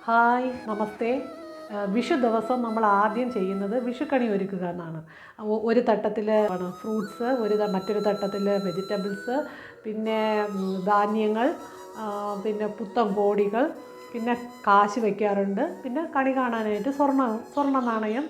Hi നമസ്തേ. വിഷു ദിവസം നമ്മൾ ആദ്യം ചെയ്യുന്നത് വിഷുക്കണി ഒരുക്കുക എന്നാണ്. ഒരു തട്ടത്തിൽ ഫ്രൂട്ട്സ്, മറ്റൊരു തട്ടത്തിൽ വെജിറ്റബിൾസ്, പിന്നെ ധാന്യങ്ങൾ, പിന്നെ പുത്തൻ കോടികൾ, പിന്നെ കാശ് വയ്ക്കാറുണ്ട്. പിന്നെ കണി കാണാനായിട്ട് സ്വർണ്ണ നാണയം,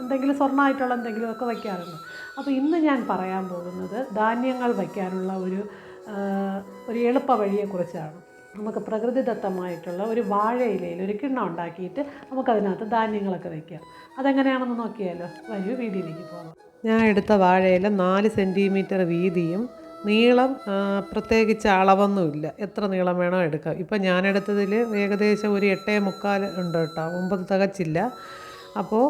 എന്തെങ്കിലും സ്വർണ്ണമായിട്ടുള്ള എന്തെങ്കിലുമൊക്കെ വയ്ക്കാറുണ്ട്. അപ്പോൾ ഇന്ന് ഞാൻ പറയാൻ പോകുന്നത് ധാന്യങ്ങൾ വയ്ക്കാനുള്ള ഒരു എളുപ്പ വഴിയെക്കുറിച്ചാണ്. നമുക്ക് പ്രകൃതിദത്തമായിട്ടുള്ള ഒരു വാഴയിലയിൽ ഒരു കിണ്ണം ഉണ്ടാക്കിയിട്ട് നമുക്കതിനകത്ത് ധാന്യങ്ങളൊക്കെ വയ്ക്കാം. അതെങ്ങനെയാണെന്ന് നോക്കിയാലോ? വരൂ, വീഡിയോയിലേക്ക് പോകാം. ഞാൻ എടുത്ത വാഴയില 4 സെൻറ്റിമീറ്റർ വീതിയും നീളം പ്രത്യേകിച്ച് അളവൊന്നുമില്ല, എത്ര നീളം വേണോ എടുക്കാം. ഇപ്പം ഞാനെടുത്തതിൽ ഏകദേശം ഒരു 8.25 ഉണ്ട് കേട്ടോ, 9 തികച്ചില്ല. അപ്പോൾ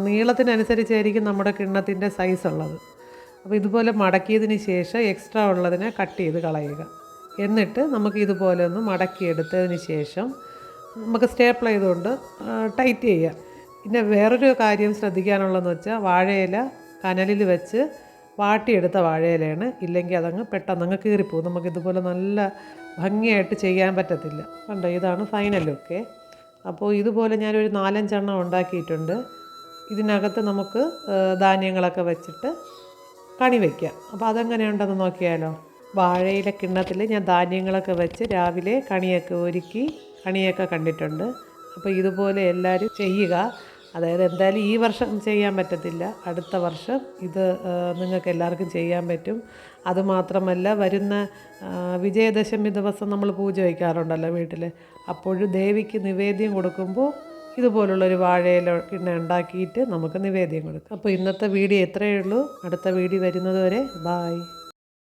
നീളത്തിനനുസരിച്ചായിരിക്കും നമ്മുടെ കിണ്ണത്തിൻ്റെ സൈസ് ഉള്ളത്. അപ്പോൾ ഇതുപോലെ മടക്കിയതിന് ശേഷം എക്സ്ട്രാ ഉള്ളതിനെ കട്ട് ചെയ്ത് കളയുക. എന്നിട്ട് നമുക്ക് ഇതുപോലെ ഒന്ന് മടക്കിയെടുത്തതിന് ശേഷം നമുക്ക് സ്റ്റേപ്പിൾ ചെയ്തുകൊണ്ട് ടൈറ്റ് ചെയ്യാം. പിന്നെ വേറൊരു കാര്യം ശ്രദ്ധിക്കാനുള്ളതെന്ന് വെച്ചാൽ വാഴയില കനലിൽ വെച്ച് വാട്ടിയെടുത്ത വാഴയിലയാണ്, ഇല്ലെങ്കിൽ അതങ്ങ് പെട്ടെന്നങ്ങ് കീറിപ്പോകും. നമുക്കിതുപോലെ നല്ല ഭംഗിയായിട്ട് ചെയ്യാൻ പറ്റത്തില്ല. കണ്ടോ, ഇതാണ് ഫൈനൽ ലുക്ക്. അപ്പോൾ ഇതുപോലെ ഞാനൊരു 4-5 എണ്ണം ഉണ്ടാക്കിയിട്ടുണ്ട്. ഇതിനകത്ത് നമുക്ക് ധാന്യങ്ങളൊക്കെ വെച്ചിട്ട് കണി വയ്ക്കാം. അപ്പോൾ അതെങ്ങനെയുണ്ടെന്ന് നോക്കിയാലോ? വാഴയില കിണ്ണത്തിൽ ഞാൻ ധാന്യങ്ങളൊക്കെ വെച്ച് രാവിലെ കണിയൊക്കെ ഒരുക്കി കണിയൊക്കെ കണ്ടിട്ടുണ്ട്. അപ്പോൾ ഇതുപോലെ എല്ലാവരും ചെയ്യുക. അതായത് എന്തായാലും ഈ വർഷം ചെയ്യാൻ പറ്റത്തില്ല, അടുത്ത വർഷം ഇത് നിങ്ങൾക്ക് എല്ലാവർക്കും ചെയ്യാൻ പറ്റും. അതുമാത്രമല്ല, വരുന്ന വിജയദശമി ദിവസം നമ്മൾ പൂജ വയ്ക്കാറുണ്ടല്ലോ വീട്ടിൽ. അപ്പോഴും ദേവിക്ക് നിവേദ്യം കൊടുക്കുമ്പോൾ ഇതുപോലുള്ളൊരു വാഴയില കിണ്ണ ഉണ്ടാക്കിയിട്ട് നമുക്ക് നിവേദ്യം കൊടുക്കാം. അപ്പോൾ ഇന്നത്തെ വീഡിയോ ഇത്രയേ ഉള്ളൂ. അടുത്ത വീഡിയോ വരുന്നത് വരെ ബായ്.